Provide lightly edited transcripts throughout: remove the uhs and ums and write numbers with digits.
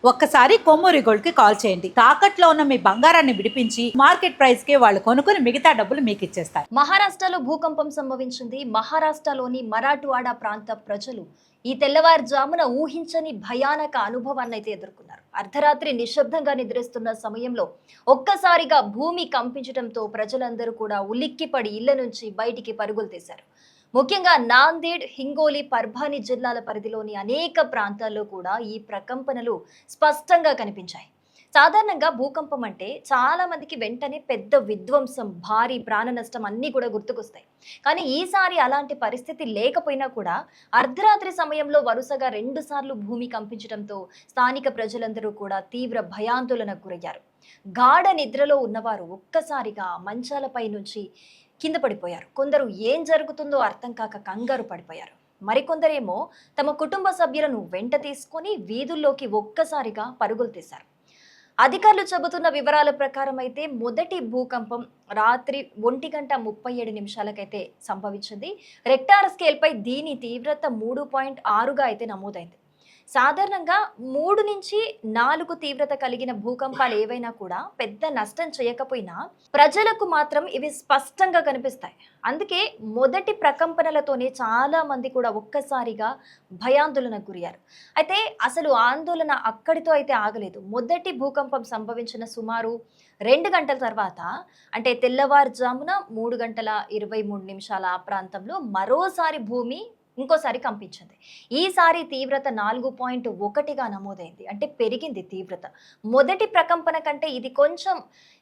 ఒక్కసారి కొమ్మూరి గోల్డ్ కి కాల్ చేయండి. తాకట్లో ఉన్న మీ బంగారాన్ని విడిపించి మార్కెట్ ప్రైస్ కి వాళ్ళు కొనుక్కుని మిగతా డబ్బులు మీకు ఇచ్చేస్తారు. మహారాష్ట్రలో భూకంపం సంభవించింది. మహారాష్ట్రలోని మరాఠ్వాడ ప్రాంత ప్రజలు ఈ తెల్లవారుజామున ఊహించని భయానక అనుభవాన్ని అయితే ఎదుర్కొన్నారు. అర్ధరాత్రి నిశ్శబ్దంగా నిద్రిస్తున్న సమయంలో ఒక్కసారిగా భూమి కంపించడంతో ప్రజలందరూ కూడా ఉలిక్కిపడి ఇళ్ల నుంచి బయటికి పరుగులు తీశారు. ముఖ్యంగా నాందేడ్, హింగోలి, పర్భాని జిల్లాల పరిధిలోని అనేక ప్రాంతాల్లో కూడా ఈ ప్రకంపనలు స్పష్టంగా కనిపించాయి. సాధారణంగా భూకంపం అంటే చాలా మందికి వెంటనే పెద్ద విధ్వంసం, భారీ ప్రాణ నష్టం అన్నీ కూడా గుర్తుకొస్తాయి. కానీ ఈసారి అలాంటి పరిస్థితి లేకపోయినా కూడా అర్ధరాత్రి సమయంలో వరుసగా 2 సార్లు భూమి కంపించడంతో స్థానిక ప్రజలందరూ కూడా తీవ్ర భయాందోళనకు గురయ్యారు. గాఢ నిద్రలో ఉన్నవారు ఒక్కసారిగా మంచాలపై నుంచి కింద పడిపోయారు. కొందరు ఏం జరుగుతుందో అర్థం కాక కంగారు పడిపోయారు. మరికొందరేమో తమ కుటుంబ సభ్యులను వెంట తీసుకొని వీధుల్లోకి ఒక్కసారిగా పరుగులు తీశారు. అధికారులు చెబుతున్న వివరాల ప్రకారం అయితే మొదటి భూకంపం రాత్రి 1:37 సంభవించింది. రెక్టార్ స్కేల్ పై దీని తీవ్రత 3.6గా అయితే నమోదైంది. సాధారణంగా 3 నుంచి 4 తీవ్రత కలిగిన భూకంపాలు ఏవైనా కూడా పెద్ద నష్టం చేయకపోయినా ప్రజలకు మాత్రం ఇవి స్పష్టంగా కనిపిస్తాయి. అందుకే మొదటి ప్రకంపనలతోనే చాలా మంది కూడా ఒక్కసారిగా భయాందోళనకు గురయ్యారు. అయితే అసలు ఆందోళన అక్కడితో అయితే ఆగలేదు. మొదటి భూకంపం సంభవించిన సుమారు 2 గంటల తర్వాత, అంటే తెల్లవారుజామున 3:23 ఆ ప్రాంతంలో మరోసారి భూమి ఇంకోసారి కంపించింది. ఈసారి తీవ్రత 4.1గా నమోదైంది. అంటే పెరిగింది తీవ్రత. మొదటి ప్రకంపన కంటే ఇది కొంచెం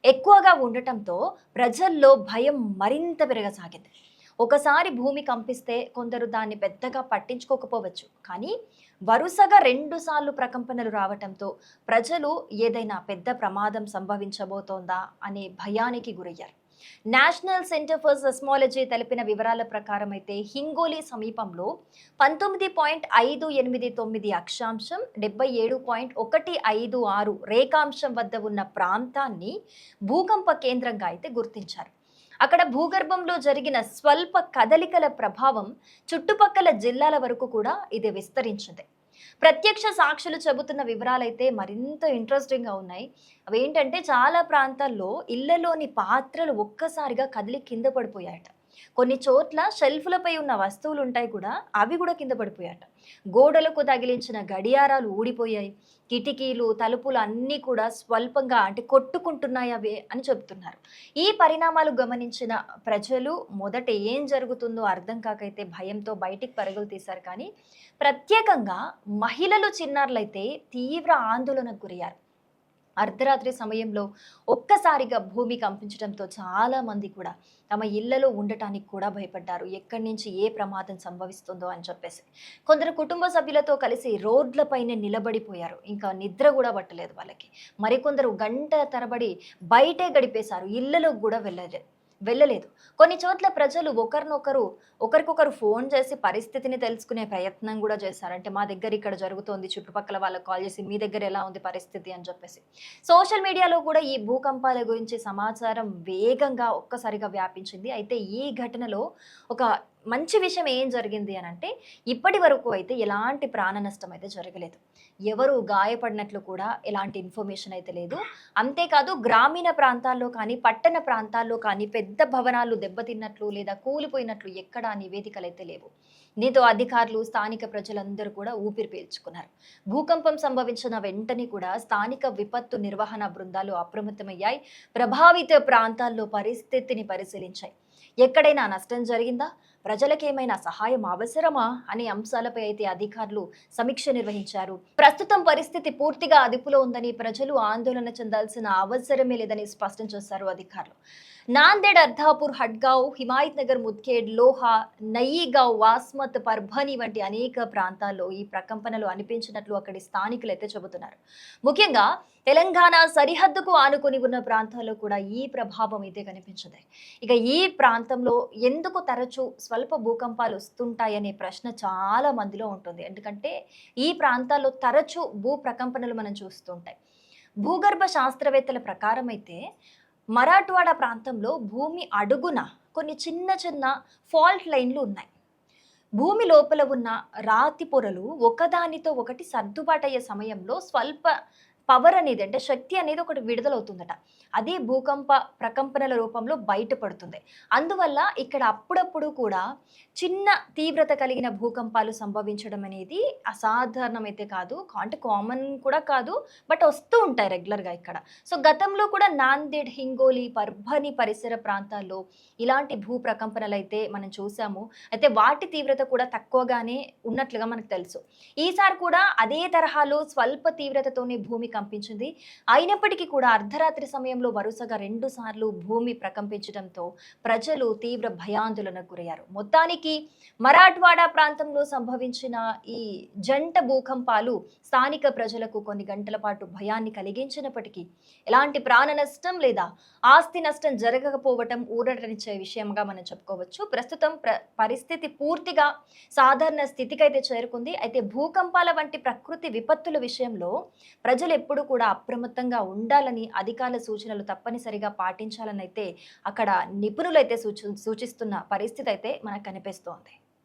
ఎక్కువగా ఉండటంతో ప్రజల్లో భయం మరింత పెరగసాగింది. ఒకసారి భూమి కంపిస్తే కొందరు దాన్ని పెద్దగా పట్టించుకోకపోవచ్చు. కానీ వరుసగా 2 సార్లు ప్రకంపనలు రావటంతో ప్రజలు ఏదైనా పెద్ద ప్రమాదం సంభవించబోతోందా అనే భయానికి గురయ్యారు. నేషనల్ సెంటర్ ఫర్ సెస్మాలజీ తెలిపిన వివరాల ప్రకారం అయితే హింగోలి సమీపంలో 19.589 అక్షాంశం, 77.156 రేఖాంశం వద్ద ఉన్న ప్రాంతాన్ని భూకంప కేంద్రంగా అయితే గుర్తించారు. అక్కడ భూగర్భంలో జరిగిన స్వల్ప కదలికల ప్రభావం చుట్టుపక్కల జిల్లాల వరకు కూడా ఇది విస్తరించింది. ప్రత్యక్ష సాక్షులు చెబుతున్న వివరాలైతే మరింత ఇంట్రెస్టింగ్గా ఉన్నాయి. అవేంటంటే చాలా ప్రాంతాల్లో ఇళ్లలోని పాత్రలు ఒక్కసారిగా కదిలి కింద పడిపోయాయట. కొన్ని చోట్ల షెల్ఫ్లపై ఉన్న వస్తువులు ఉంటాయి కూడా, అవి కూడా కింద పడిపోయాయట. గోడలకు తగిలించిన గడియారాలు ఊడిపోయాయి. కిటికీలు, తలుపులు అన్నీ కూడా స్వల్పంగా అంటే కొట్టుకుంటున్నాయి అవే అని చెబుతున్నారు. ఈ పరిణామాలు గమనించిన ప్రజలు మొదట ఏం జరుగుతుందో అర్థం కాకైతే భయంతో బయటికి పరుగులు తీశారు. కానీ ప్రత్యేకంగా మహిళలు, చిన్నారులైతే తీవ్ర ఆందోళనకు గురయ్యారు. అర్ధరాత్రి సమయంలో ఒక్కసారిగా భూమి కంపించడంతో చాలా మంది కూడా తమ ఇళ్లలో ఉండటానికి కూడా భయపడ్డారు. ఎక్కడి నుంచి ఏ ప్రమాదం సంభవిస్తుందో అని చెప్పేసి కొందరు కుటుంబ సభ్యులతో కలిసి రోడ్లపైనే నిలబడిపోయారు. ఇంకా నిద్ర కూడా పట్టలేదు వాళ్ళకి. మరికొందరు గంట తరబడి బయటే గడిపేశారు. ఇళ్లలో కూడా వెళ్ళలేదు. కొన్ని చోట్ల ప్రజలు ఒకరికొకరు ఫోన్ చేసి పరిస్థితిని తెలుసుకునే ప్రయత్నం కూడా చేశారు. అంటే మా దగ్గర ఇక్కడ జరుగుతోంది, చుట్టుపక్కల వాళ్ళకి కాల్ చేసి మీ దగ్గర ఎలా ఉంది పరిస్థితి అని చెప్పేసి. సోషల్ మీడియాలో కూడా ఈ భూకంపాల గురించి సమాచారం వేగంగా ఒక్కసారిగా వ్యాపించింది. అయితే ఈ ఘటనలో ఒక మంచి విషయం ఏం జరిగింది అని అంటే, ఇప్పటి వరకు అయితే ఎలాంటి ప్రాణ నష్టం అయితే జరగలేదు. ఎవరు గాయపడినట్లు కూడా ఎలాంటి ఇన్ఫర్మేషన్ అయితే లేదు. అంతేకాదు గ్రామీణ ప్రాంతాల్లో కానీ, పట్టణ ప్రాంతాల్లో కానీ పెద్ద భవనాలు దెబ్బతిన్నట్లు లేదా కూలిపోయినట్లు ఎక్కడా నివేదికలు అయితే లేవు. దీంతో అధికారులు, స్థానిక ప్రజలందరూ కూడా ఊపిరి పీల్చుకున్నారు. భూకంపం సంభవించిన వెంటనే కూడా స్థానిక విపత్తు నిర్వహణ బృందాలు అప్రమత్తమయ్యాయి. ప్రభావిత ప్రాంతాల్లో పరిస్థితిని పరిశీలించాయి. ఎక్కడైనా నష్టం జరిగిందా, ప్రజలకేమైనా సహాయం అవసరమా అనే అంశాలపై అయితే అధికారులు సమీక్ష నిర్వహించారు. ప్రస్తుతం పరిస్థితి పూర్తిగా అదుపులో ఉందని, ప్రజలు ఆందోళన చెందాల్సిన అవసరమే లేదని స్పష్టం చేశారు అధికారులు. నాందేడ్, అర్ధాపూర్, హడ్గావ్, హిమాయత్ నగర్, ముద్గేడ్, లోహా, నయీగావ్, వాస్మత్, పర్భని వంటి అనేక ప్రాంతాల్లో ఈ ప్రకంపనలు అనిపించినట్లు అక్కడి స్థానికులు అయితే చెబుతున్నారు. ముఖ్యంగా తెలంగాణ సరిహద్దుకు ఆనుకొని ఉన్న ప్రాంతాల్లో కూడా ఈ ప్రభావం అయితే కనిపించింది. ఇక ఈ ప్రాంతంలో ఎందుకు తరచూ స్వల్ప భూకంపాలు వస్తుంటాయనే ప్రశ్న చాలా మందిలో ఉంటుంది. ఎందుకంటే ఈ ప్రాంతాల్లో తరచూ భూ ప్రకంపనలు మనం చూస్తుంటాయి. భూగర్భ శాస్త్రవేత్తల ప్రకారం అయితే మరాఠ్వాడ ప్రాంతంలో భూమి అడుగున కొన్ని చిన్న చిన్న ఫాల్ట్ లైన్లు ఉన్నాయి. భూమి లోపల ఉన్న రాతి పొరలు ఒకదానితో ఒకటి సర్దుబాటయ్యే సమయంలో స్వల్ప పవర్ అనేది అంటే శక్తి అనేది ఒకటి విడుదలవుతుందట. అది భూకంప ప్రకంపనల రూపంలో బయటపడుతుంది. అందువల్ల ఇక్కడ అప్పుడప్పుడు కూడా చిన్న తీవ్రత కలిగిన భూకంపాలు సంభవించడం అనేది అసాధారణమైతే కాదు. అంటే కామన్ కూడా కాదు. బట్ వస్తూ ఉంటాయి రెగ్యులర్‌గా ఇక్కడ. సో గతంలో కూడా నాందేడ్, హింగోలి, పర్భని పరిసర ప్రాంతాల్లో ఇలాంటి భూ ప్రకంపనలైతే మనం చూసాము. అయితే వాటి తీవ్రత కూడా తక్కువగానే ఉన్నట్లుగా మనకు తెలుసు. ఈసారి కూడా అదే తరహాలో స్వల్ప తీవ్రతతోనే భూమి కంపించింది. అయినప్పటికీ కూడా అర్ధరాత్రి సమయంలో వరుసగా 2 సార్లు భూమి ప్రకంపించడంతో ప్రజలు తీవ్ర భయాందోళనకు గురయ్యారు. మొత్తానికి మరాఠ్వాడా ప్రాంతంలో సంభవించిన ఈ జంట భూకంపాలు స్థానిక ప్రజలకు కొన్ని గంటల పాటు భయాన్ని కలిగించినప్పటికీ ఎలాంటి ప్రాణ నష్టం లేదా ఆస్తి నష్టం జరగకపోవటం ఊరటనిచ్చే విషయంగా మనం చెప్పుకోవచ్చు. ప్రస్తుతం పరిస్థితి పూర్తిగా సాధారణ స్థితికైతే చేరుకుంది. అయితే భూకంపాల వంటి ప్రకృతి విపత్తుల విషయంలో ప్రజలు ఎప్పుడు కూడా అప్రమత్తంగా ఉండాలని, అధికారుల సూచనలు తప్పనిసరిగా పాటించాలని అయితే అక్కడ నిపుణులైతే సూచిస్తున్న పరిస్థితి అయితే మనకు కనిపిస్తోంది.